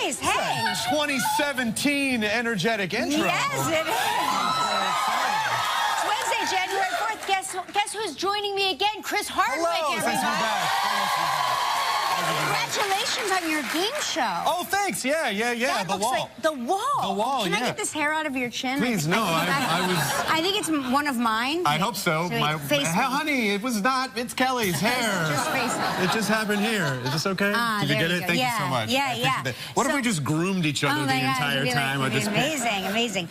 nice. Hey. 2017 energetic intro. Yes, it is. It's Wednesday, January 4th. Guess who's joining me again? Chris Hardwick, Hello, everybody. Congratulations on your game show. Oh, thanks. Yeah. That The looks wall. like the wall. The wall, Can I yeah. get this hair out of your chin? Please, no. I think it's one of mine. I hope so. Honey, it was not. It's Kelly's hair. Just face it. It just happened here. Is this okay? Did you get it? Thank you so much. Yeah. What if we just groomed each other the entire time? Amazing.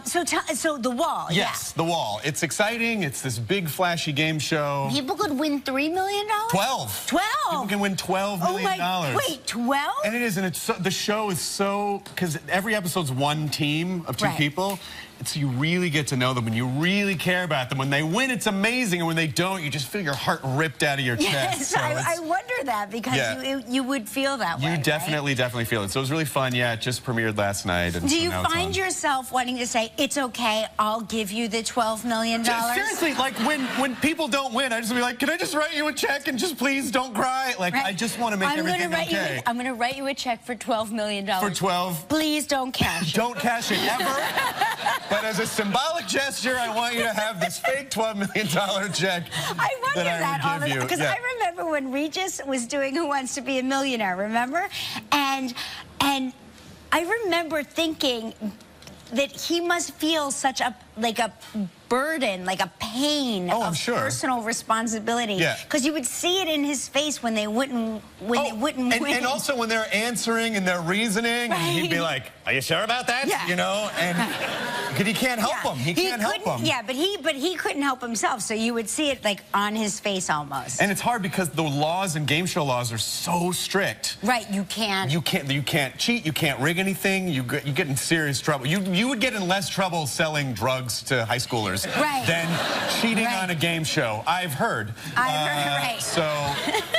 So the wall. Yes, the wall. It's exciting. It's this big, flashy game show. People could win $3 million? 12. 12? People can win $12 million. Wait, 12? And it is, and it's the show is so, because every episode's one team of two people. So you really get to know them, and you really care about them. When they win, it's amazing, and when they don't, you just feel your heart ripped out of your chest. Yes, so I wonder that, because you would feel that way. You definitely feel it. So it was really fun. Yeah, it just premiered last night. And do you find yourself wanting to say, it's okay, I'll give you the $12 million? Seriously, like when people don't win, I just be like, can I just write you a check and just please don't cry? Like, I just want to make everything okay. I'm going to write you a check for $12 million. For 12? Please don't cash it. Don't cash it ever. But as a symbolic gesture, I want you to have this fake $12 million check. I wonder that all the time, because I remember when Regis was doing Who Wants to Be a Millionaire, remember? And I remember thinking that he must feel such a burden, like a pain of personal responsibility. Yeah. Because you would see it in his face when they wouldn't win. And also when they're answering and they're reasoning, and he'd be like, "Are you sure about that?" Yeah. You know, and because he can't help him. He can't help him. Yeah, but he couldn't help himself, so you would see it like on his face almost. And it's hard because the laws and game show laws are so strict. Right, you can't cheat, you can't rig anything, you get in serious trouble. You would get in less trouble selling drugs to high schoolers than cheating on a game show. I've heard. So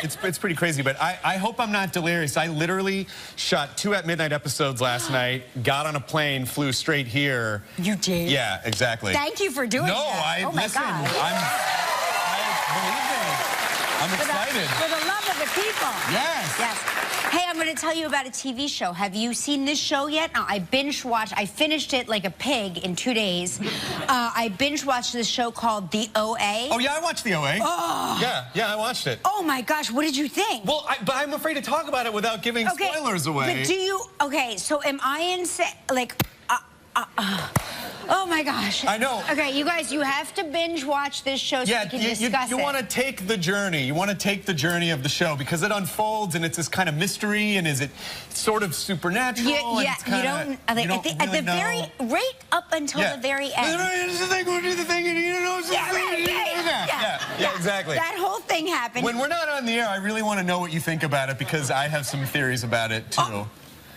it's pretty crazy, but I hope I'm not delirious. I literally shot 2 at midnight episodes last night, got on a plane, flew straight here. You did? Yeah, exactly. Thank you for doing that. No, listen, I'm excited. For the love of the people. Yes. Hey, I'm going to tell you about a TV show. Have you seen this show yet? I binge-watched. I finished it like a pig in 2 days. I binge-watched this show called The OA. Oh, yeah, I watched The OA. Oh. Yeah, I watched it. Oh, my gosh, what did you think? Well, but I'm afraid to talk about it without giving spoilers away. But do you... Okay, so am I insane? Like... Oh my gosh. I know. Okay, you guys, you have to binge watch this show so we can discuss it. You want to take the journey. You want to take the journey of the show because it unfolds and it's this kind of mystery, and is it sort of supernatural? Yeah, you don't at the very right up until the very end. We'll do the thing, and you know. Yeah, exactly. That whole thing happened. When we're not on the air, I really want to know what you think about it because I have some theories about it too.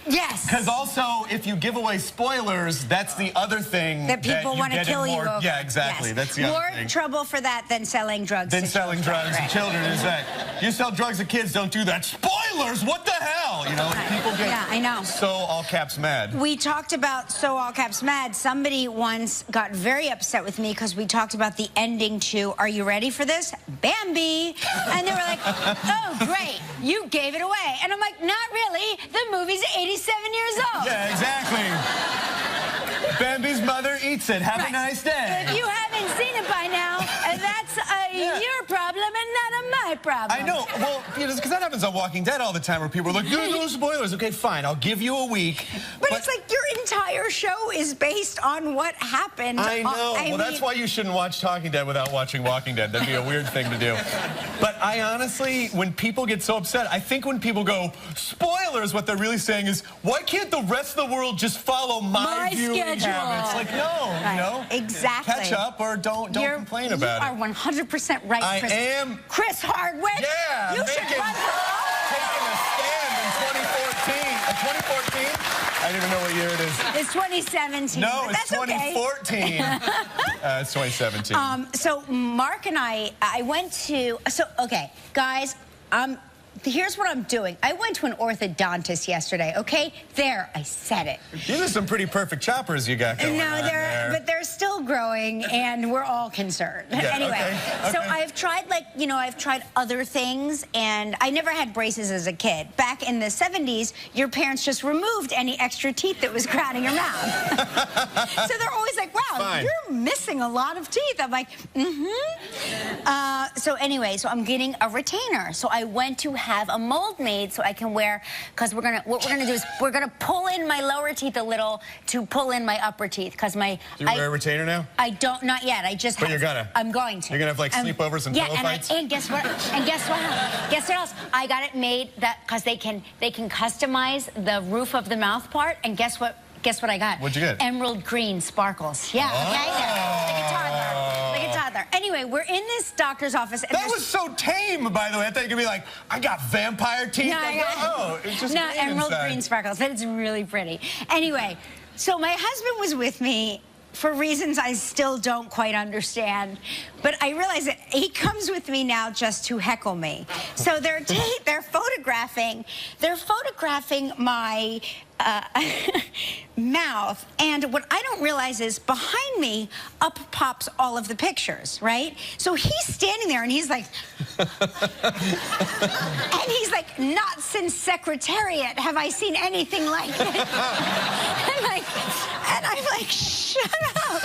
Yes. Because also, if you give away spoilers, that's the other thing that people want to kill you over. Yeah, exactly. Yes. That's the other thing. More trouble for that than selling drugs. Than selling drugs to children. Is that you sell drugs to kids? Don't do that. Spoilers! What the hell? You know, people get so all caps mad. We talked about so all caps mad. Somebody once got very upset with me because we talked about the ending to Are You Ready for This? Bambi. And they were like, oh, great. You gave it away. And I'm like, not really. The movie's 87 years old. Yeah, exactly. Bambi's mother eats it. Have a nice day. If you haven't seen it by now, that's your problem and not my problem. I know. Well, because that happens on Walking Dead all the time where people are like, no spoilers. Okay, fine. I'll give you a week. But it's like your entire show is based on what happened. I know. Well, that's why you shouldn't watch Talking Dead without watching Walking Dead. That'd be a weird thing to do. But I honestly, when people get so upset, I think when people go, spoilers, what they're really saying is, why can't the rest of the world just follow my viewing habits? Like, no, you know? Exactly. Catch up or don't complain about it. You are 100% right, Chris. I am. Chris Hardwick. Yeah. You should run for office. Taking a stand in 2014. 2014? I don't even know what year it is. It's 2017. No, it's 2014. Okay. It's 2017. So Mark and I went to, okay, guys, here's what I'm doing. I went to an orthodontist yesterday, okay? There, I said it. These are some pretty perfect choppers you got going on there. But they're still growing, and we're all concerned. Yeah, anyway, okay. So I've tried, like, you know, I've tried other things, and I never had braces as a kid. Back in the 70s, your parents just removed any extra teeth that was crowding your mouth. So they're always like, wow, you're missing a lot of teeth. I'm like, so anyway, so I'm getting a retainer. So I went to have a mold made so I can wear, because what we're gonna do is we're gonna pull in my lower teeth a little to pull in my upper teeth, because my... Do you wear a retainer now? I don't, not yet. I just... But you're gonna. I'm going to. You're gonna have like sleepovers and pillow fights? And guess what? Guess what else? I got it made that because they can customize the roof of the mouth part, and guess what I got? What'd you get? Emerald green sparkles. Yeah, okay? Like a toddler. Like a toddler. Anyway, we're in this doctor's office. And that was so tame, by the way. I thought you could be like, I got vampire teeth. No, it's just emerald green sparkles, but it's really pretty. Anyway, so my husband was with me for reasons I still don't quite understand, but I realize that he comes with me now just to heckle me. So they're photographing my mouth, and what I don't realize is behind me up pops all of the pictures, right? So he's standing there and he's like, and he's like, not since Secretariat have I seen anything like this. and I'm like, shut up.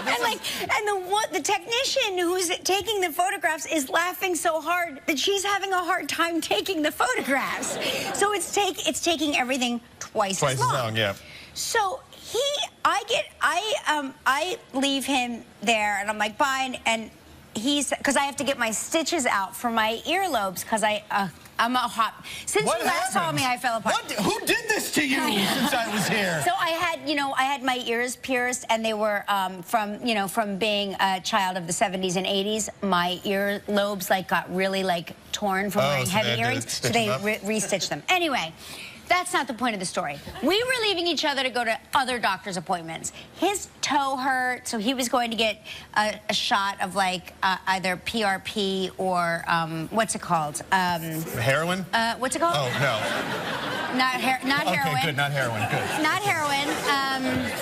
and the technician who's taking the photographs is laughing so hard that she's having a hard time taking the photographs. So it's taking everything twice as long. Yeah. So I leave him there, and I'm like, fine, and because I have to get my stitches out for my earlobes, because I'm a hot. Since you last saw me, I fell apart. Who did this to you since I was here? So I had my ears pierced, and they were from being a child of the 70s and 80s. My earlobes got really torn from wearing heavy earrings, so they restitched them. Anyway. That's not the point of the story. We were leaving each other to go to other doctor's appointments. His toe hurt, so he was going to get a shot of either PRP or what's it called? Heroin? What's it called? Oh no. Not heroin. Okay, good. Not heroin. Good. Not heroin.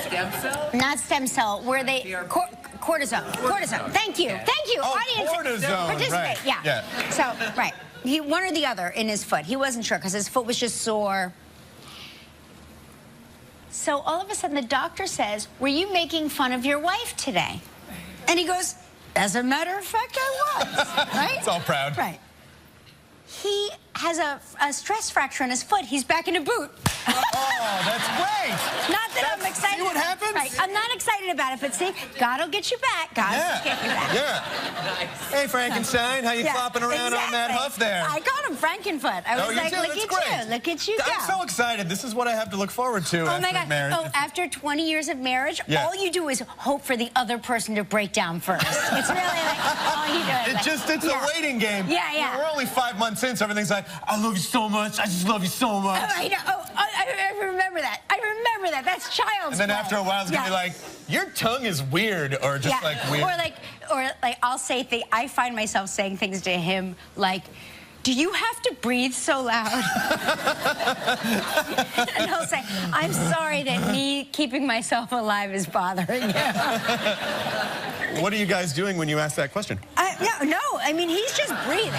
Stem cell. Not stem cell. Where they cortisone. Cortisone. Thank you. Thank you. Oh, Audience, cortisone. participate. Right. Yeah. So right. One or the other in his foot. He wasn't sure because his foot was just sore. So all of a sudden the doctor says, were you making fun of your wife today? And he goes, as a matter of fact, I was. Right? It's all proud. Right. He has a stress fracture in his foot. He's back in a boot. Oh, that's great. Not that I'm excited. See what happens? Right. I'm not excited about it, but see, God will get you back. God will get you back. Yeah. Hey, Frankenstein, how you flopping around on that huff there? I called him Frankenfoot. I was like, look at you. Look at you go. I'm so excited. This is what I have to look forward to after marriage. Oh, after 20 years of marriage, all you do is hope for the other person to break down first. It's really all you do. It's a waiting game. Yeah. We're only 5 months in, so everything's like, I love you so much. I just love you so much. Oh, I know. Oh, I remember that. I remember that. That's child's And then after a while, it's going to be like, your tongue is weird, or just weird. Or I'll say things. I find myself saying things to him like, do you have to breathe so loud? And he'll say, I'm sorry that me keeping myself alive is bothering you. What are you guys doing when you ask that question? No, I mean, he's just breathing.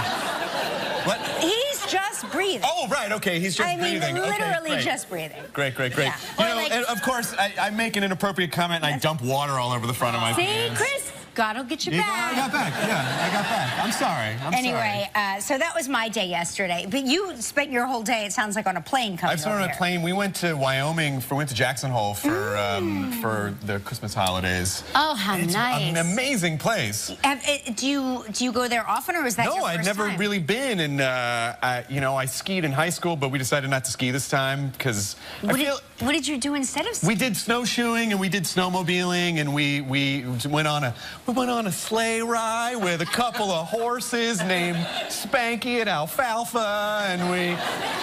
What? He's just breathing. Oh, right, okay, he's just breathing. Literally just breathing. Great. Yeah. You know, and of course, I make an inappropriate comment and I dump water all over the front of my pants. See, Chris? God will get you back. I got back. Yeah, I got back. I'm sorry. Anyway, so that was my day yesterday. But you spent your whole day, it sounds like, on a plane coming over here. I spent on a plane. We went to Wyoming. Went to Jackson Hole for the Christmas holidays. Oh, how nice! It's an amazing place. Do you go there often, or is that your first time? No, I'd never really been. And I skied in high school, but we decided not to ski this time because what did you do instead of skiing? We did snowshoeing and we did snowmobiling, and we went on a sleigh ride with a couple of horses named Spanky and Alfalfa, and we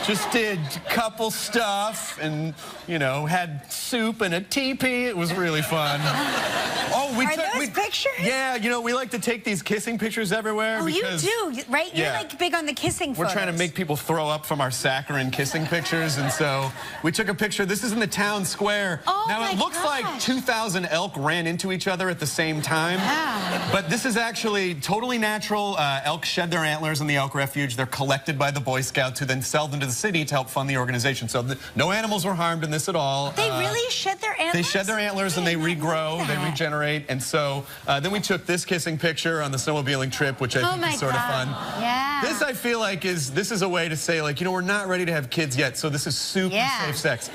just did couple stuff and, had soup and a teepee. It was really fun. Are those pictures pictures? Yeah, you know, we like to take these kissing pictures everywhere. Oh, because, you do, right? You're like big on the kissing photos. We're trying to make people throw up from our saccharine kissing pictures, and so we took a picture. This is in the town square. Oh, now, it looks like 2,000 elk ran into each other at the same time. Yeah. But this is actually totally natural. Elk shed their antlers in the elk refuge. They're collected by the Boy Scouts, who then sell them to the city to help fund the organization. So no animals were harmed in this at all. They really shed their antlers? They shed their antlers and they regrow, they regenerate. And so then we took this kissing picture on the snowmobiling trip, which I think is sort of fun. Yeah. This, I feel like, this is a way to say, like, you know, we're not ready to have kids yet, so this is super safe sex.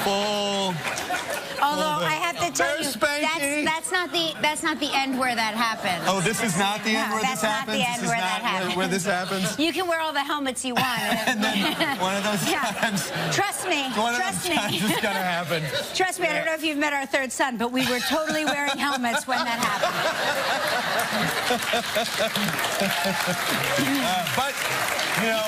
Full. Although I have to tell you, that's not the end where that happens. Oh, this is not the end where this happens? That's not the end where that happens. Where this happens? You can wear all the helmets you want. And then one of those times. Trust me. Trust me. It's gonna happen. Trust me, I don't know if you've met our third son, but we were totally wearing helmets when that happened. But, you know,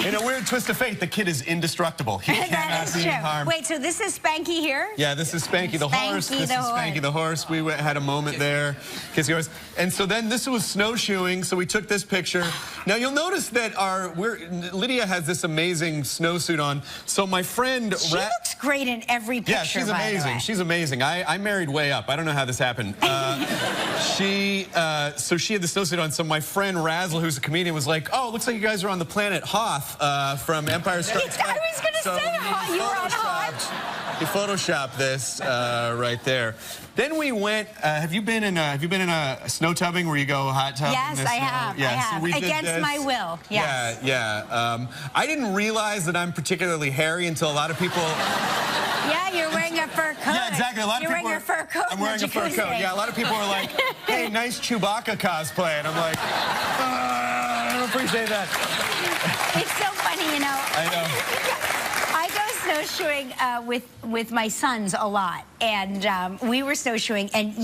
in a weird twist of fate, the kid is indestructible. He cannot be harmed. Wait, so this is Spanky here? Yeah, this is Spanky the horse. This is Spanky the horse. We had a moment there. Kissing horse. And so then this was snowshoeing, so we took this picture. Now you'll notice that Lydia has this amazing snowsuit on. So my friend... She looks great in every picture, yeah, she's amazing. She's amazing. I married way up. I don't know how this happened. So she had the snowsuit on, so my friend Razzle, who's a comedian, was like, oh, it looks like you guys are on the planet Hoth. From Empire Strikes Back. I was going to say you were on Hoth. He photoshopped this right there. Then we went. Have you been in a snow tubbing where you go hot tub? Yes, I have. Yeah, I have. So we Against my will. Yes. Yeah. I didn't realize that I'm particularly hairy until a lot of people. Yeah, you're wearing a fur coat. Yeah, exactly. A lot of people. You're wearing your fur coat. I'm wearing a fur coat. Yeah, a lot of people are like, "Hey, nice Chewbacca cosplay," and I'm like, I don't appreciate that. It's so funny, you know. I know. I go snowshoeing with my sons a lot, and we were snowshoeing, and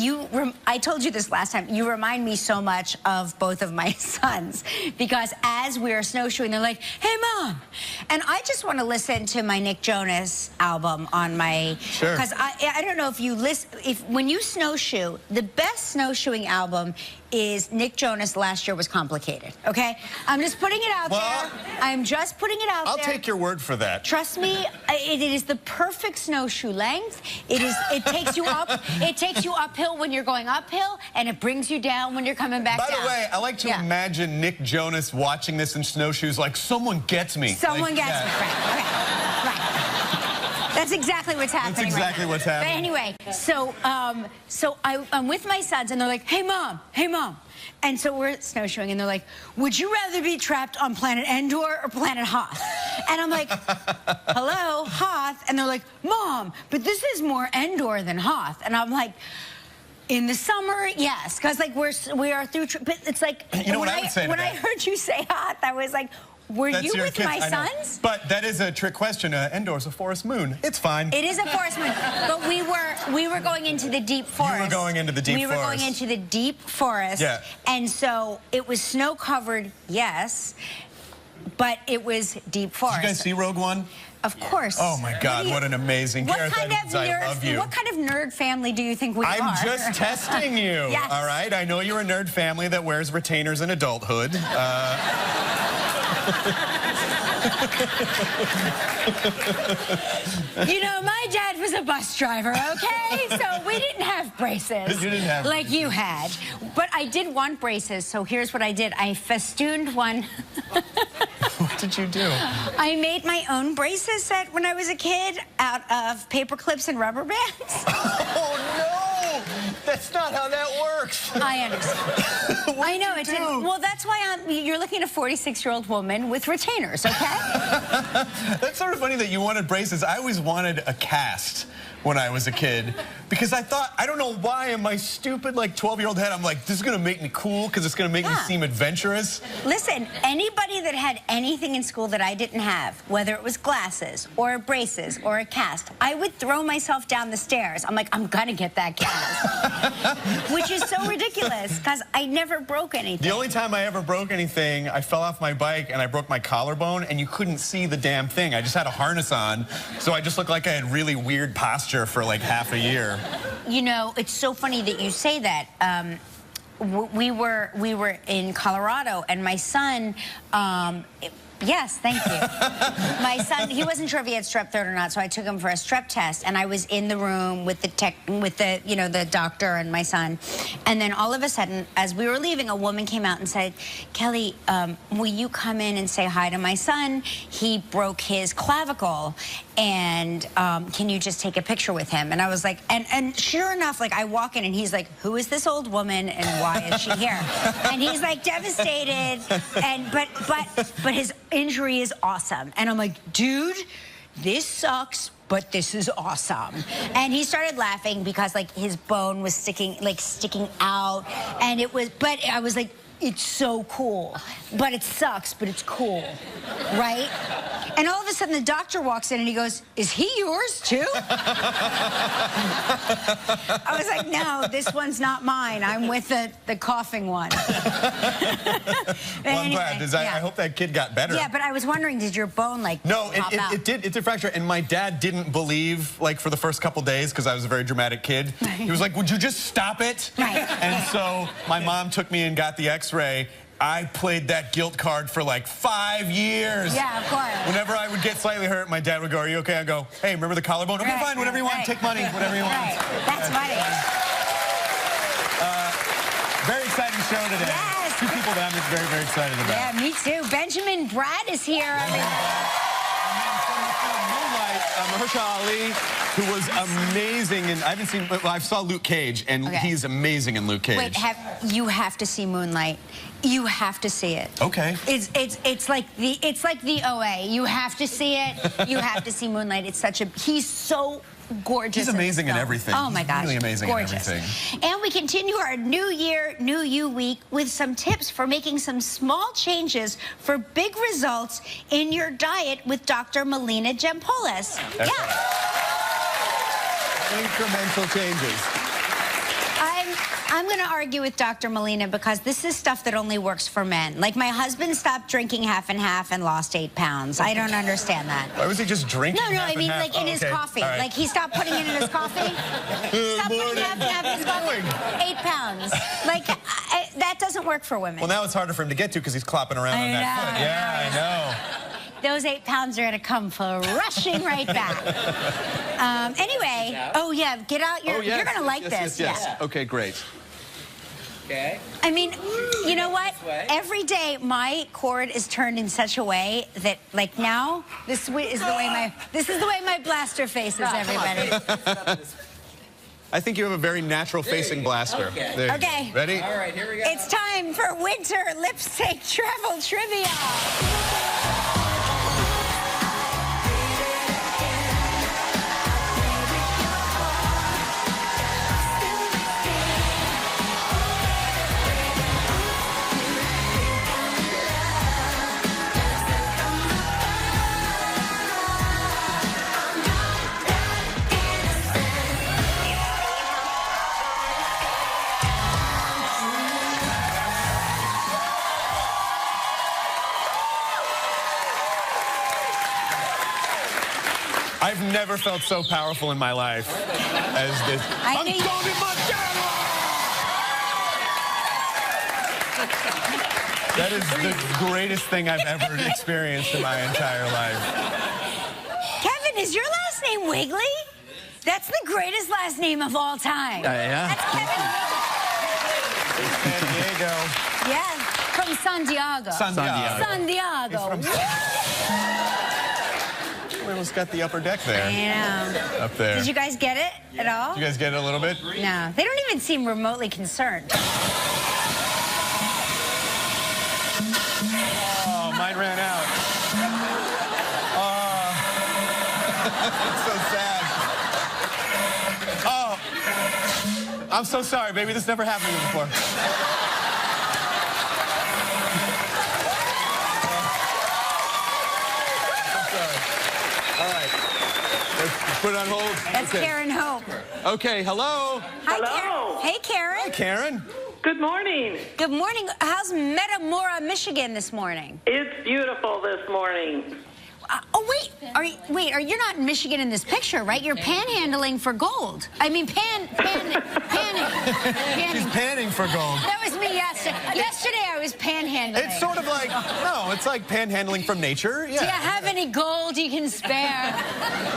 I told you this last time, you remind me so much of both of my sons, because as we were snowshoeing, they're like, hey, Mom, and I just want to listen to my Nick Jonas album on my, because I don't know if you listen, when you snowshoe, the best snowshoeing album is Nick Jonas' Last Year Was Complicated, okay? I'm just putting it out there. I'm just putting it out there. I'll take your word for that. Trust me, it is the perfect snowshoe length. It takes you up. It takes you uphill when you're going uphill, and it brings you down when you're coming back down. By the way, I like to imagine Nick Jonas watching this in snowshoes like, someone gets me. Someone gets me, right. That's exactly what's happening. That's exactly what's happening. But anyway, so I'm with my sons, and they're like, hey, Mom, hey, Mom. And so we're snowshoeing, and they're like, would you rather be trapped on planet Endor or planet Hoth? And I'm like, hello, Hoth? And they're like, Mom, but this is more Endor than Hoth. And I'm like, in the summer, yes, because like we are through. But it's like, you know what I would say to that? When I heard you say Hoth, I was like, were you with my sons? But that is a trick question. Endor's a forest moon. It's fine. It is a forest moon. But we were going into the deep forest. You were going into the deep forest. We were going into the deep forest. Yeah. And so it was snow covered, yes, but it was deep forest. Did you guys see Rogue One? Of course. Oh my God, what an amazing character. I love you. What kind of nerd family do you think we are? I'm just testing you. Yes. All right? I know you're a nerd family that wears retainers in adulthood. You know, my dad was a bus driver, okay? So we didn't have braces. You didn't have like you had. But I did want braces, so here's what I did. I festooned one. What did you do? I made my own braces set when I was a kid out of paper clips and rubber bands. Oh, no! That's not how that works. I understand. I know it didn't. Well, that's why you're looking at a 46-year-old woman with retainers, okay? That's sort of funny that you wanted braces. I always wanted a cast when I was a kid, because I thought, I don't know why in my stupid like 12-year-old head, I'm like, this is gonna make me cool because it's gonna make me seem adventurous. Listen, anybody that had anything in school that I didn't have, whether it was glasses or braces or a cast, I would throw myself down the stairs. I'm like, I'm gonna get that cast. Which is so ridiculous because I never broke anything. The only time I ever broke anything, I fell off my bike and I broke my collarbone and you couldn't see the damn thing. I just had a harness on, so I just looked like I had really weird posture for like half a year. You know, it's so funny that you say that. We were in Colorado, and my son. Yes, thank you. My son, he wasn't sure if he had strep throat or not, so I took him for a strep test, and I was in the room with the doctor and my son, and then all of a sudden, as we were leaving, a woman came out and said, "Kelly, will you come in and say hi to my son? He broke his clavicle, and can you just take a picture with him?" And I was like, and sure enough, like I walk in, and he's like, "Who is this old woman, and why is she here?" And he's like devastated, and but his injury is awesome. And I'm like, dude, this sucks, but this is awesome. And he started laughing because like his bone was sticking out, and but I was like, it's so cool, but it sucks, but it's cool, right? And all of a sudden the doctor walks in and he goes, "Is he yours too?" I was like, "No, this one's not mine. I'm with the coughing one." Well, I'm glad. I hope that kid got better. Yeah, but I was wondering, did your bone like pop out? It did fracture, and my dad didn't believe, like, for the first couple days, because I was a very dramatic kid. He was like, "Would you just stop it?" Right. And so my mom took me and got the X-ray. I played that guilt card for like 5 years. Yeah, of course. Whenever I would get slightly hurt, my dad would go, "Are you okay?" I'd go, "Hey, remember the collarbone? Okay, fine, whatever you want. Take money, whatever you want." That's funny. Very exciting show today. Yes. Two people that I'm very, very excited about. Yeah, me too. Benjamin Bratt is here. Mahershala Ali, who was amazing, and I haven't seen. Well, I saw Luke Cage, and he's amazing in Luke Cage. Wait, you have to see Moonlight. You have to see it. Okay. It's like the OA. You have to see it. You have to see Moonlight. He's so gorgeous. He's amazing in everything. Oh my gosh. He's really amazing gorgeous. in everything. And we continue our New Year, New You week with some tips for making some small changes for big results in your diet with Dr. Melina Gempolis. Right. Incremental changes. I'm going to argue with Dr. Melina because this is stuff that only works for men. Like, my husband stopped drinking half and half and lost 8 pounds. I don't understand that. Why was he just drinking? No, I mean, like in his coffee. Right. Like, he stopped putting it in his coffee. Stop putting half and half in his coffee. 8 pounds. Like, that doesn't work for women. Well, now it's harder for him to get to because he's clopping around on that foot. Yeah, I know. Those 8 pounds are going to come rushing right back. Anyway, oh yeah, get out your. You're going to like this. Yes. Yeah. Okay, great. Okay. I mean, you know what? Every day my cord is turned in such a way that, like, now this is the way my blaster faces, everybody. I think you have a very natural facing blaster. Okay. Ready? All right, here we go. It's time for winter lip sync travel trivia. I've never felt so powerful in my life as this. I'm Tony Montana! That is the greatest thing I've ever experienced in my entire life. Kevin, is your last name Wigley? That's the greatest last name of all time. Yeah. That's Kevin. San Diego. Yeah, from Santiago. Santiago. We almost got the upper deck there. Yeah. Up there. Did you guys get it at all? Did you guys get it a little bit? No. They don't even seem remotely concerned. Oh, mine ran out. Oh. It's so sad. Oh. I'm so sorry, baby. This never happened to me before. All right. Let's put it on hold. That's Karen Hope. Okay, hello. Hi, Hello. Hey, Karen. Hi, Karen. Good morning. Good morning. How's Metamora, Michigan this morning? It's beautiful this morning. Oh, wait. Wait, you're not in Michigan in this picture, right? You're panhandling for gold. I mean, panning. She's panning for gold. That was me yesterday. Yesterday I was panhandling. It's sort of like, no, it's like panhandling from nature. Yeah. Do you have any gold you can spare?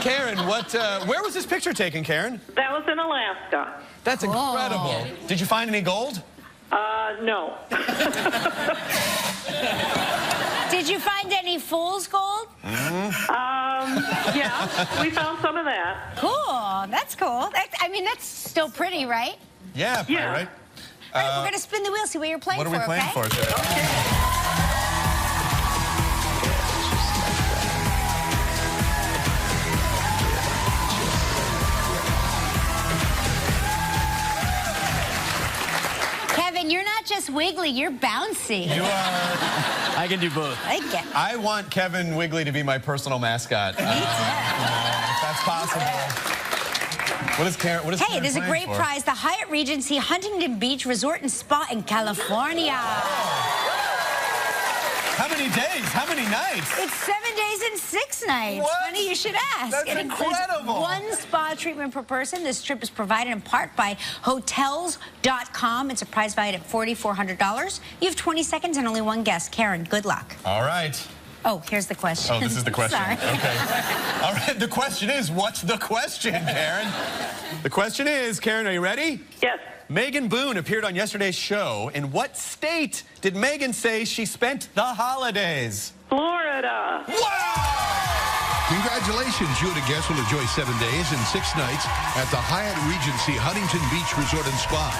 Karen, where was this picture taken, Karen? That was in Alaska. That's incredible. Did you find any gold? No. Did you find any fool's gold? Yeah, we found some of that. Cool. That's cool. I mean, that's still pretty, right? Yeah, Yeah. right. All right, we're going to spin the wheel, see what you're playing for, What are we playing for today? Kevin, you're not just wiggly, you're bouncy. You are. I can do both. I get it. I want Kevin Wiggly to be my personal mascot. If that's possible. What is Karen? Hey, there's a great prize. The Hyatt Regency Huntington Beach Resort and Spa in California. How many days? How many nights? It's 7 days and 6 nights. What? Funny you should ask. That's it includes incredible. 1 spa treatment per person. This trip is provided in part by Hotels.com. It's a prize valued at $4,400. You have 20 seconds and only 1 guess. Karen, good luck. All right. Oh, here's the question. Oh, this is the question. Sorry. Okay. All right, the question is, what's the question, Karen? The question is, Karen, are you ready? Yes. Megan Boone appeared on yesterday's show. In what state did Megan say she spent the holidays? Florida. Wow! Congratulations, you and a guest will enjoy 7 days and 6 nights at the Hyatt Regency Huntington Beach Resort and Spa,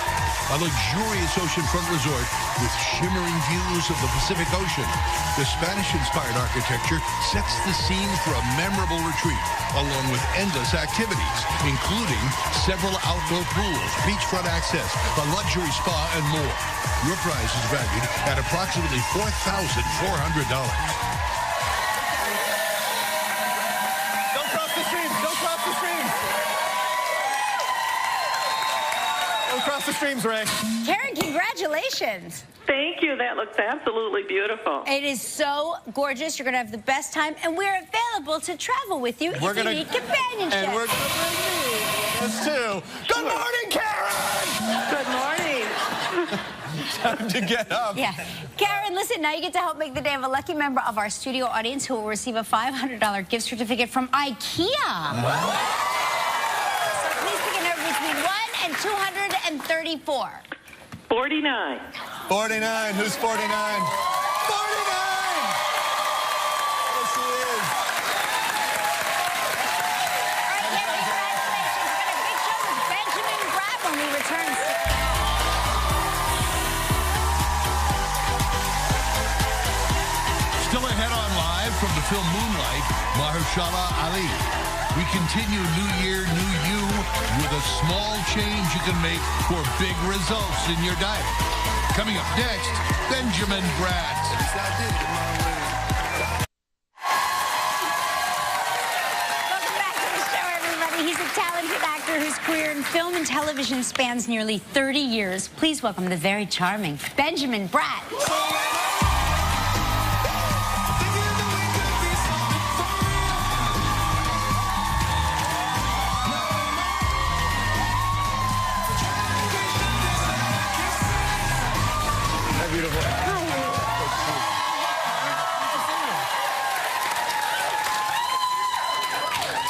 a luxurious oceanfront resort with shimmering views of the Pacific Ocean. The Spanish-inspired architecture sets the scene for a memorable retreat, along with endless activities, including several outdoor pools, beachfront access, a luxury spa, and more. Your prize is valued at approximately $4,400. Across the streams, Ray. Karen, congratulations. Thank you. That looks absolutely beautiful. It is so gorgeous. You're going to have the best time, and we're available to travel with you if you need companionship. And we're going to bring me this too. Good morning, Karen! Good morning. Time to get up. Yeah. Karen, listen, now you get to help make the day of a lucky member of our studio audience who will receive a $500 gift certificate from IKEA. So please pick a number between 1 and 234. 49. 49. Who's 49? 49! Yes, she is. All right, Karen, congratulations. We've got a big show with Benjamin Bratt when we return. Still ahead on Live from the film Moonlight, Mahershala Ali. We continue New Year, New You with a small change you can make for big results in your diet. Coming up next, Benjamin Bratt. Welcome back to the show, everybody. He's a talented actor whose career in film and television spans nearly 30 years. Please welcome the very charming Benjamin Bratt.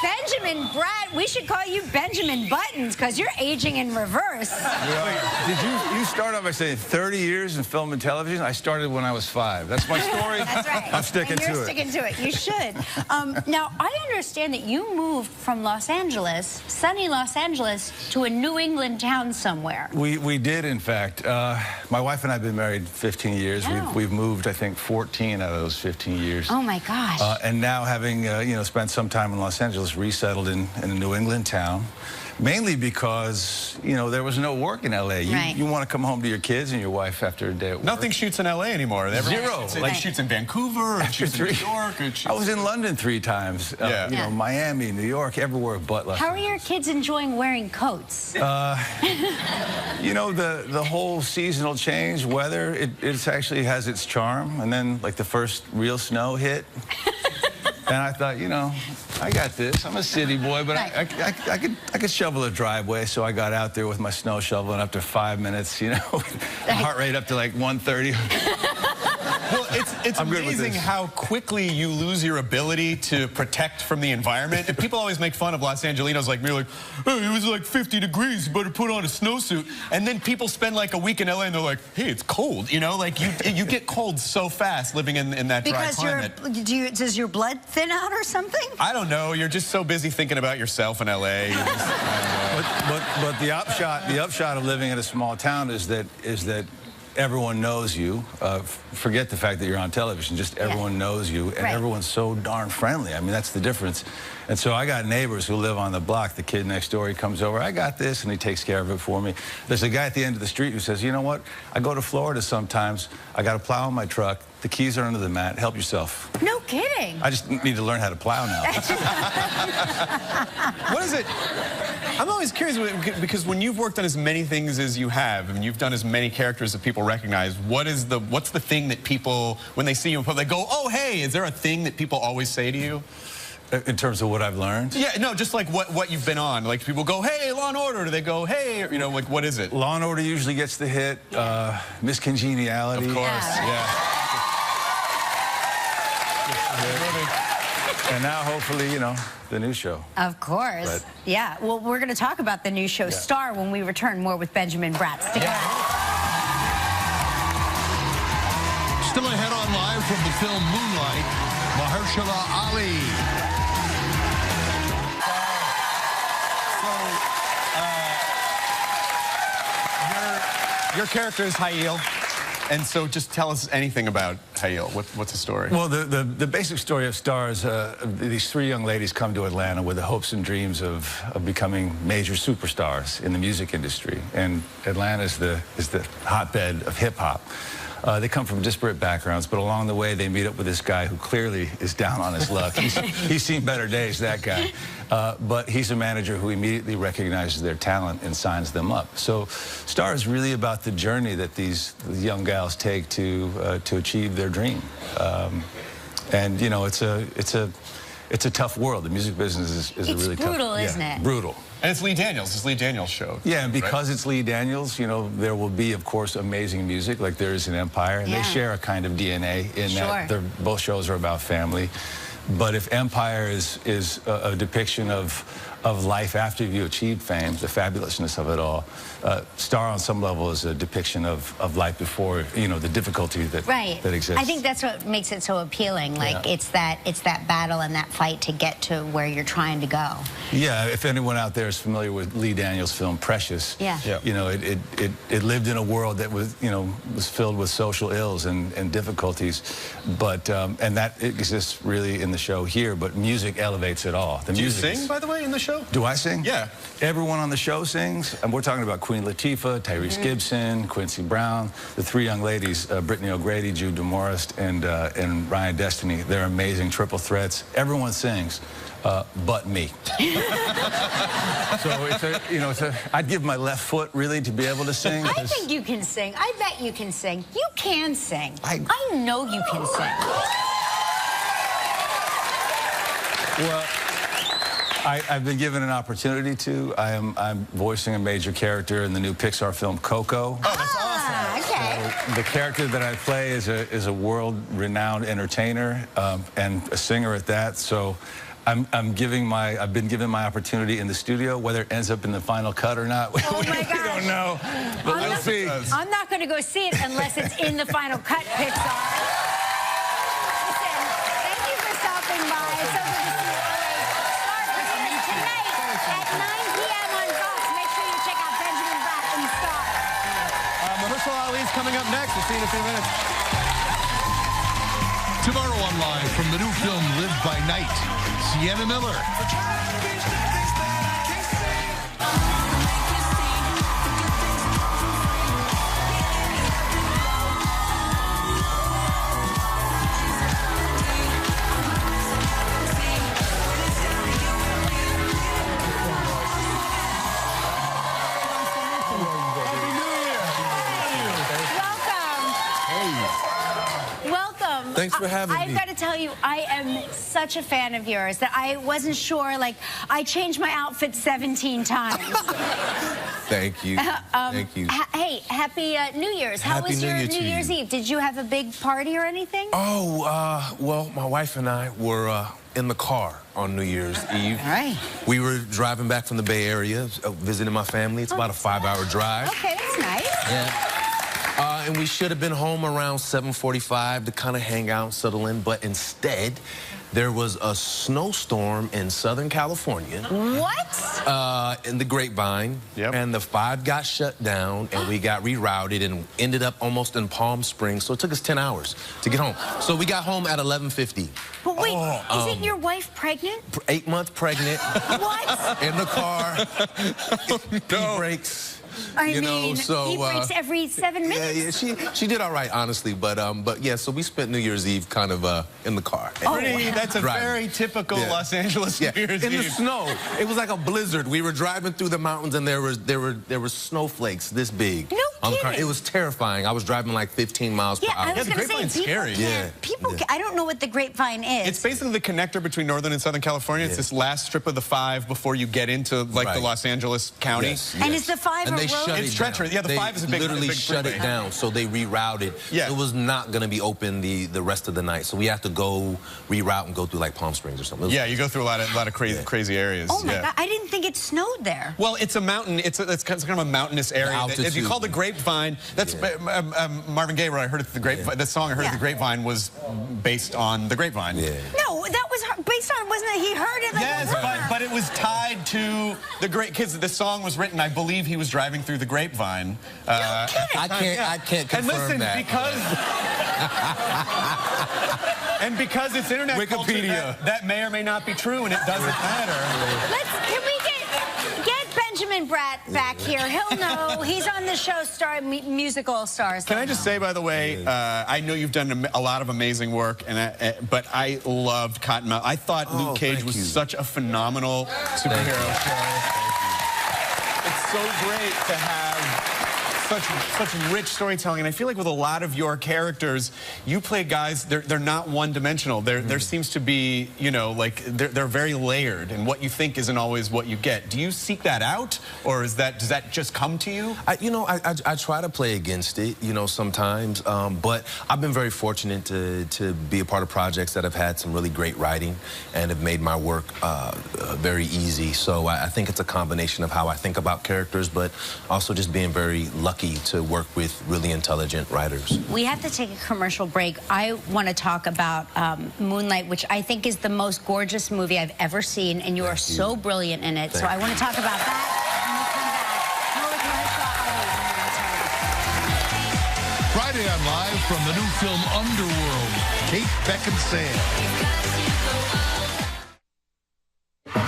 Benjamin Bratt, we should call you Benjamin Buttons because you're aging in reverse. Did you start off by saying 30 years in film and television? I started when I was 5. That's my story. That's right. I'm sticking and you're to sticking to it. You should. Now, I understand that you moved from Los Angeles, sunny Los Angeles, to a New England town somewhere. We did, in fact. My wife and I have been married 15 years. Oh. We've moved, I think, 14 out of those 15 years. Oh, my gosh. And now, having spent some time in Los Angeles, resettled in a New England town, mainly because, there was no work in L.A. You want to come home to your kids and your wife after a day at work. Nothing shoots in L.A. anymore. Zero. Like shoots in Vancouver, or shoots in New York. Or I was in London 3 times. Miami, New York, everywhere but Los How are Angeles. your kids enjoying wearing coats? The whole seasonal change, weather, it actually has its charm. And then, like, the first real snow hit. And I thought, you know, I got this. I'm a city boy, but I could shovel a driveway. So I got out there with my snow shovel, and after 5 minutes, you know, heart rate up to like 130. Well, it's amazing how quickly you lose your ability to protect from the environment. And people always make fun of Los Angelinos like me, like, hey, it was like 50 degrees, you better put on a snowsuit. And then people spend like a week in LA and they're like, hey, it's cold, you know? Like, you get cold so fast living in that dry climate. Because does your blood thin out or something? I don't know. You're just so busy thinking about yourself in LA. But the upshot of living in a small town is that everyone knows you. Forget the fact that you're on television. Just everyone knows you, and everyone's so darn friendly. I mean, that's the difference. And so I got neighbors who live on the block. The kid next door, he comes over, I got this, and he takes care of it for me. There's a guy at the end of the street who says, you know what? I go to Florida sometimes. I got a plow in my truck. The keys are under the mat. Help yourself. No kidding. I just need to learn how to plow now. What is it? I'm always curious, because when you've worked on as many things as you have, and you've done as many characters that people recognize, what's the thing that people, when they see you in public, they go, oh, hey, is there a thing that people always say to you? In terms of what I've learned? Yeah, no, just like what you've been on. Like, people go, hey, Law & Order. Do they go, hey, you know, like, what is it? Law & Order usually gets the hit. Miss Congeniality. Of course, yeah. And now, hopefully, you know, the new show. Of course. Yeah. Well, we're going to talk about the new show, Star, when we return. More with Benjamin Bratt. Stick around. Still ahead on Live from the film Moonlight, Mahershala Ali. Your character is Hayil. And so just tell us anything about Hayil. What's the story? Well, the basic story of Star is these three young ladies come to Atlanta with the hopes and dreams of becoming major superstars in the music industry. And Atlanta is the hotbed of hip-hop. They come from disparate backgrounds, but along the way they meet up with this guy who clearly is down on his luck. He's seen better days, that guy. But he's a manager who immediately recognizes their talent and signs them up. So Star is really about the journey that these young gals take to achieve their dream. And you know, it's a tough world. The music business is a really tough. It's brutal, isn't it? Brutal. And it's Lee Daniels. It's Lee Daniels' show. Yeah, and because it's Lee Daniels, you know, there will be, of course, amazing music like there is in Empire, and they share a kind of DNA in that both shows are about family. But if Empire is a depiction of life after you achieve fame, the fabulousness of it all, Star on some level is a depiction of life before, you know, the difficulty that exists. I think that's what makes it so appealing. Like it's that battle and that fight to get to where you're trying to go. Yeah, if anyone out there is familiar with Lee Daniels' film Precious, you know, it lived in a world that was, you know, was filled with social ills and difficulties, but and that exists really in the show here. But music elevates it all. Do you sing, by the way, in the show? Do I sing? Yeah. Everyone on the show sings, and we're talking about Queen Latifah, Tyrese Gibson, Quincy Brown, the three young ladies, Brittany O'Grady, Jude DeMorest, and Ryan Destiny. They're amazing triple threats. Everyone sings, but me. So I'd give my left foot really to be able to sing. I think you can sing. I bet you can sing. You can sing. I know you can sing. Well, I've been given an opportunity to. I'm voicing a major character in the new Pixar film Coco. Oh, that's awesome. Okay. So the character that I play is a world-renowned entertainer and a singer at that. So I've been given my opportunity in the studio. Whether it ends up in the final cut or not, we don't know. But we'll see. I'm not going to go see it unless it's in the final cut, Pixar. Mahershala Ali's coming up next. We'll see you in a few minutes. Tomorrow on Live from the new film Live by Night, Sienna Miller. Thanks for having me. I've got to tell you, I am such a fan of yours that I wasn't sure. Like, I changed my outfit 17 times. Thank you. Thank you. Hey, happy New Year's. How was your New Year's Eve? Did you have a big party or anything? Oh, well, my wife and I were in the car on New Year's Eve. All right. We were driving back from the Bay Area, visiting my family. It's about a 5-hour drive. Okay, that's nice. Yeah. And we should have been home around 7:45 to kind of hang out, settle in, but instead, there was a snowstorm in Southern California. What? In the Grapevine. Yep. And the 5 got shut down, and we got rerouted and ended up almost in Palm Springs. So it took us 10 hours to get home. So we got home at 11:50. But wait, isn't your wife pregnant? 8 months pregnant. What? In the car. No brakes. I You mean, know, so, he breaks every 7 minutes. Yeah, she did all right, honestly, but yeah, so we spent New Year's Eve kind of in the car. That's a Driving. very typical Los Angeles New Year's in Eve. the snow. It was like a blizzard. We were driving through the mountains, and there were snowflakes this big. No on the car. kidding. It was terrifying. I was driving like 15 miles per hour. I was the going to say, Grapevine's people scary. can't. People, I don't know what the Grapevine is. It's basically the connector between Northern and Southern California. It's this last strip of the 5 before you get into like the Los Angeles County. Yes, And yes. is the 5 and a they road? shut It's it treacherous. down. Yeah, the 5 is a big literally big shut freeway. it down, so they rerouted. Yeah. It was not going to be open the rest of the night, so we have to go reroute and go through like Palm Springs or something. Yeah, you go through a lot of crazy areas. Oh my God, I didn't think it snowed there. Well, it's a mountain. It's kind of a mountainous area. If you call the Grapevine, that's Marvin Gaye. Where I heard it, the Grapevine. The song I heard at the Grapevine was based on the Grapevine. Yeah. No, that was based on, wasn't it? He heard it. Like, Yes, but it was tied to the great kids. The song was written, I believe he was driving through the Grapevine. I can't confirm and listen, that. because it's internet Wikipedia. culture, that may or may not be true, and it doesn't matter. Can we get Benjamin Bratt back here? He'll know. He's on the show, musical stars. Can I just say, by the way, I know you've done a lot of amazing work, but I loved Cottonmouth. I thought Luke Cage was such a phenomenal superhero show. It's so great to have such rich storytelling, and I feel like with a lot of your characters, you play guys, they're not one-dimensional. There seems to be, you know, like they're very layered, and what you think isn't always what you get. Do you seek that out, or does that just come to you? I try to play against it, you know, sometimes, but I've been very fortunate to be a part of projects that have had some really great writing and have made my work very easy. So I think it's a combination of how I think about characters, but also just being very lucky to work with really intelligent writers. We have to take a commercial break. I want to talk about Moonlight, which I think is the most gorgeous movie I've ever seen, and you are so brilliant in it. So I want to talk about that. Friday on Live from the new film Underworld, Kate Beckinsale.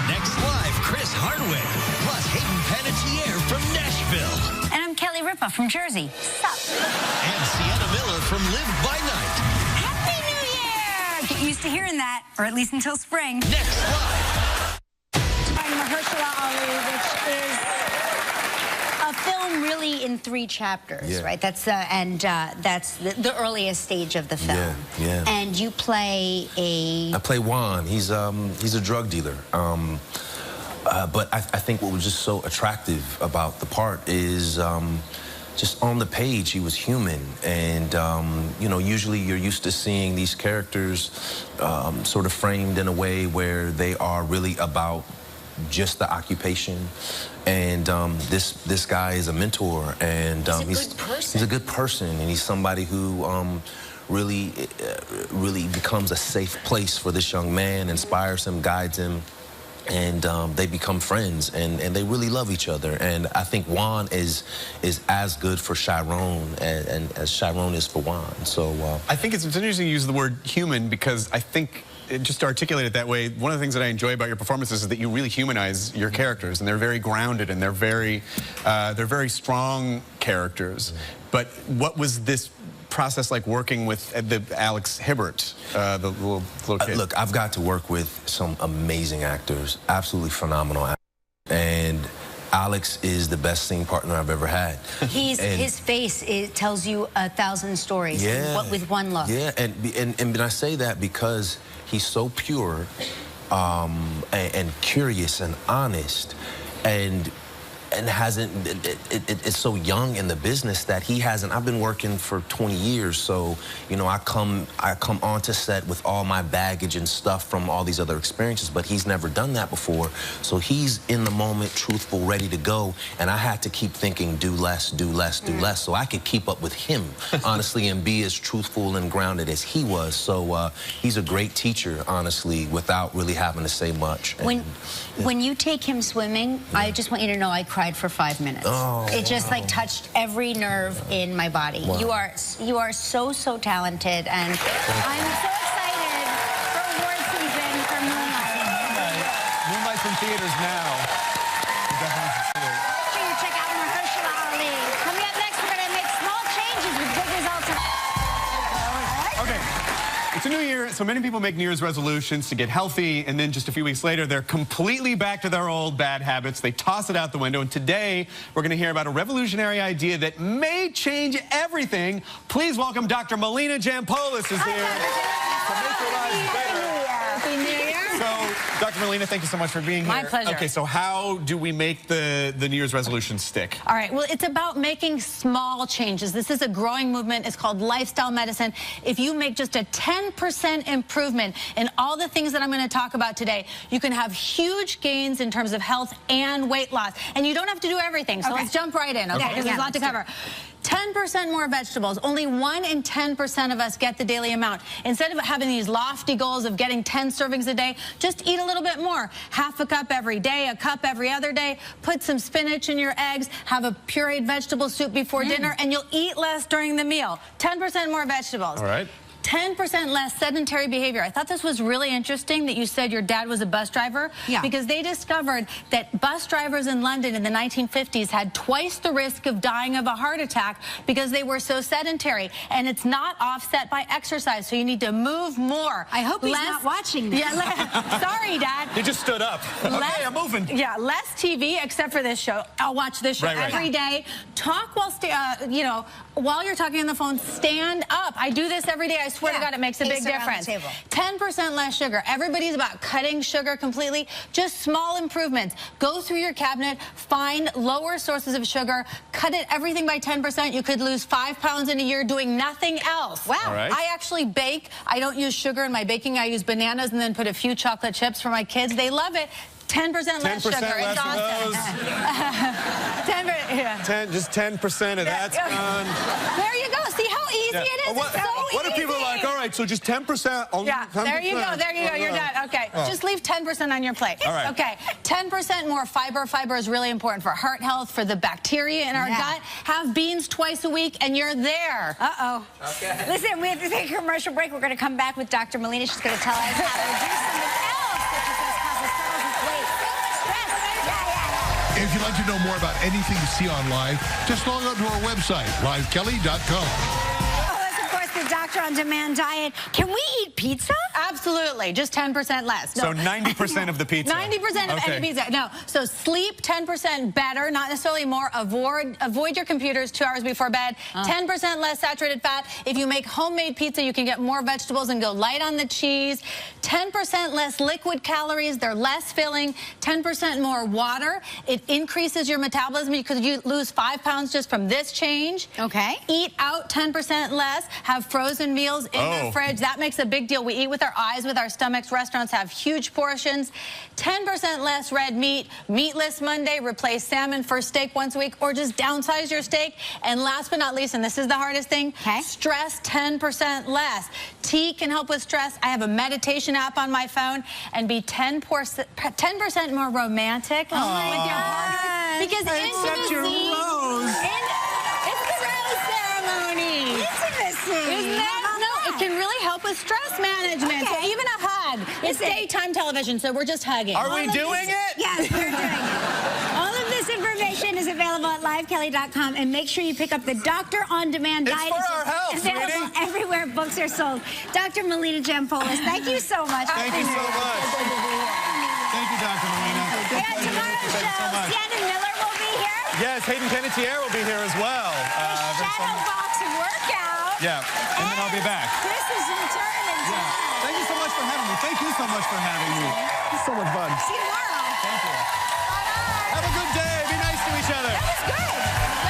Next live, Chris Hardwick, plus Hayden Panettiere from Nashville. And I'm Kelly Ripa from Jersey. Sup? And Sienna Miller from Live by Night. Happy New Year! Get used to hearing that, or at least until spring. Next live. I'm Mahershala Ali, which is a film really in 3 chapters, right? That's that's the earliest stage of the film. Yeah. And you play I play Juan. He's a drug dealer. But I think what was just so attractive about the part is just on the page, he was human. And, you know, usually you're used to seeing these characters sort of framed in a way where they are really about just the occupation. And this guy is a mentor. And he's a good person. And he's somebody who really becomes a safe place for this young man, inspires him, guides him. And they become friends, and they really love each other. And I think Juan is as good for Chiron and as Chiron is for Juan. So I think it's interesting you use the word human, because I think, just to articulate it that way, one of the things that I enjoy about your performances is that you really humanize your characters, and they're very grounded, and they're very strong characters. But what was this process like working with the Alex Hibbert, the little kid? Look, I've got to work with some amazing actors, absolutely phenomenal actors. And Alex is the best singing partner I've ever had. His face, it tells you 1,000 stories with one look. Yeah, and I say that because he's so pure and curious and honest, and it's so young in the business that he hasn't. I've been working for 20 years, so you know, I come onto set with all my baggage and stuff from all these other experiences, but he's never done that before. So he's in the moment, truthful, ready to go, and I had to keep thinking, do less, do less, do less, so I could keep up with him, honestly, and be as truthful and grounded as he was. So he's a great teacher, honestly, without really having to say much. When you take him swimming, I just want you to know I cried for 5 minutes. It just like touched every nerve in my body. Wow. You are so talented, and I'm so excited for award season for Moonlight. Moonlight's in theaters now. You definitely should see it. Make sure you check out Mahershala Ali. Coming up next, we're going to make small changes with big results. Okay. It's a new year, so many people make New Year's resolutions to get healthy, and then just a few weeks later, they're completely back to their old bad habits. They toss it out the window, and today, we're going to hear about a revolutionary idea that may change everything. Please welcome Dr. Melina Jampoulos is here to make your lives better. Happy New Year. So, Dr. Melina, thank you so much for being here. My pleasure. Okay, so how do we make the New Year's resolution stick? All right, well, it's about making small changes. This is a growing movement. It's called lifestyle medicine. If you make just a 10% improvement in all the things that I'm going to talk about today, you can have huge gains in terms of health and weight loss. And you don't have to do everything, so let's jump right in, okay? Because there's a lot to cover. 10% more vegetables. Only 1 in 10% of us get the daily amount. Instead of having these lofty goals of getting 10 servings a day, just eat a little bit more. Half a cup every day, a cup every other day. Put some spinach in your eggs. Have a pureed vegetable soup before dinner, and you'll eat less during the meal. 10% more vegetables. All right. 10% less sedentary behavior. I thought this was really interesting that you said your dad was a bus driver. Yeah. Because they discovered that bus drivers in London in the 1950s had twice the risk of dying of a heart attack because they were so sedentary. And it's not offset by exercise, so you need to move more. I hope he's not watching this. Yeah, sorry, Dad. He just stood up. Okay, I'm moving. Yeah, less TV except for this show. I'll watch this show every day. Talk while, you know, while you're talking on the phone, stand up. I do this every day. I swear to God, it makes a big difference. 10% less sugar. Everybody's about cutting sugar completely. Just small improvements. Go through your cabinet, find lower sources of sugar, cut it everything by 10%. You could lose 5 pounds in a year doing nothing else. Wow. Right. I actually bake. I don't use sugar in my baking. I use bananas and then put a few chocolate chips for my kids. They love it. 10% less sugar. Less it's awesome. Just 10% of that's gone. There you go. See how easy it is? What, It's so what if people are like, all right, so just 10%? Only yeah, 10%. there you go. There you go. You're done. Okay. Just leave 10% on your plate. All right. Okay. 10% more fiber. Fiber is really important for heart health, for the bacteria in our gut. Have beans twice a week, and you're there. Uh-oh. Okay. Listen, we have to take a commercial break. We're going to come back with Dr. Melina. She's going to tell us how to do something else that she says causes struggles with weight. If you'd like to know more about anything you see on Live, just log on to our website, livekelly.com. The Doctor on Demand diet. Can we eat pizza? Absolutely. Just 10% less. No. So 90% of the pizza. 90% of any pizza. No. So sleep 10% better, not necessarily more. Avoid your computers 2 hours before bed. 10% less saturated fat. If you make homemade pizza, you can get more vegetables and go light on the cheese. 10% less liquid calories. They're less filling. 10% more water. It increases your metabolism. You could lose 5 pounds just from this change. Okay. Eat out 10% less. Have frozen meals in the fridge. That makes a big deal. We eat with our eyes, with our stomachs. Restaurants have huge portions. 10% less red meat. Meatless Monday. Replace salmon for steak once a week, or just downsize your steak. And last but not least, and this is the hardest thing, stress 10% less. Tea can help with stress. I have a meditation app on my phone, and be 10% more romantic with your partner. Because intimacy... It's the rose ceremony. Isn't that? No, it can really help with stress management. So even a hug. It's daytime television, so we're just hugging. Are we doing it? Yes, we're doing it. All of this information is available at livekelly.com, and make sure you pick up the Doctor on Demand diet. It's for our health, available everywhere books are sold. Dr. Melina Jampoulos, thank you so much. Thank you so much. Thank you, Dr. Melina. Yeah, tomorrow's show, Sienna Miller will Yes, Hayden Panettiere will be here as well. Shadow boxing workout. Yeah, and then I'll be back. Chris is returning. Yeah. Thank you so much for having me. Thank you so much for having me. It's so much fun. See you tomorrow. Thank you. Have a good day. Be nice to each other. That was good.